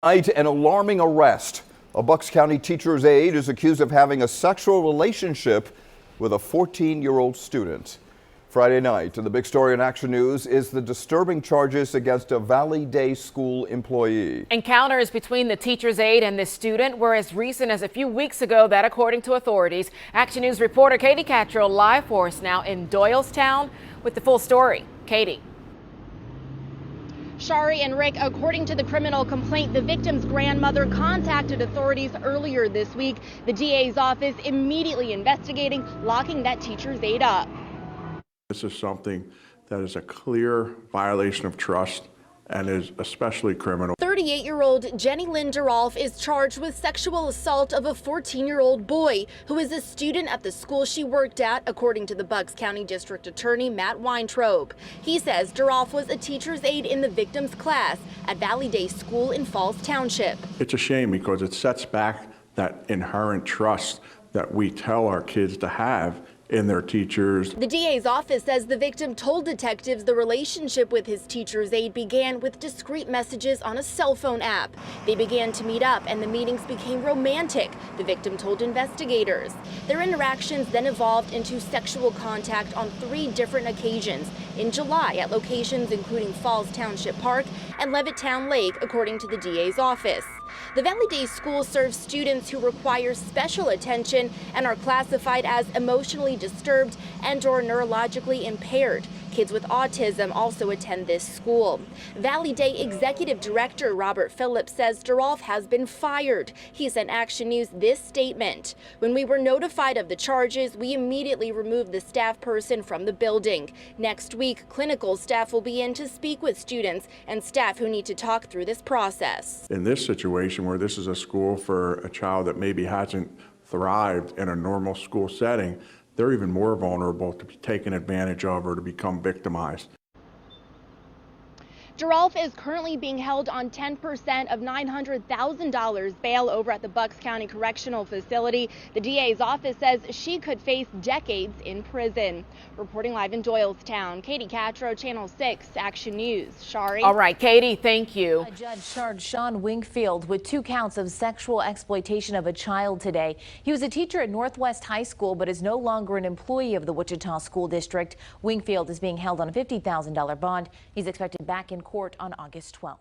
An alarming arrest. A Bucks County teacher's aide is accused of having a sexual relationship with a 14-year-old student. Friday night, and the big story in Action News is the disturbing charges against a Valley Day school employee. Encounters between the teacher's aide and this student were as recent as a few weeks ago, that according to authorities. Action News reporter Katie Cattrall live for us now in Doylestown with the full story. Katie. Shari and Rick, according to the criminal complaint, the victim's grandmother contacted authorities earlier this week. The DA's office immediately investigating, locking that teacher's aide up. This is something that is a clear violation of trust and is especially criminal. 38-year-old Jennilynne Derolf is charged with sexual assault of a 14-year-old boy who is a student at the school she worked at, according to the Bucks County District Attorney Matt Weintraub. He says Derolf was a teacher's aide in the victim's class at Valley Day School in Falls Township. It's a shame because it sets back that inherent trust that we tell our kids to have in their teachers. The DA's office says the victim told detectives the relationship with his teacher's aide began with discreet messages on a cell phone app. They began to meet up and the meetings became romantic, the victim told investigators. Their interactions then evolved into sexual contact on 3 different occasions in July at locations including Falls Township Park and Levittown Lake, according to the DA's office. The Valley Day School serves students who require special attention and are classified as emotionally disturbed and or neurologically impaired. Kids with autism also attend this school. Valley Day Executive Director Robert Phillips says Derolf has been fired. He sent Action News this statement. When we were notified of the charges, we immediately removed the staff person from the building. Next week, clinical staff will be in to speak with students and staff who need to talk through this process. In this situation where this is a school for a child that maybe hasn't thrived in a normal school setting, they're even more vulnerable to be taken advantage of or to become victimized. Derolf is currently being held on 10% of $900,000 bail over at the Bucks County Correctional Facility. The DA's office says she could face decades in prison. Reporting live in Doylestown, Katie Cattrall, Channel 6, Action News. Shari. All right, Katie, thank you. A judge charged Sean Wingfield with 2 counts of sexual exploitation of a child today. He was a teacher at Northwest High School, but is no longer an employee of the Wichita School District. Wingfield is being held on a $50,000 bond. He's expected back in court on August 12th.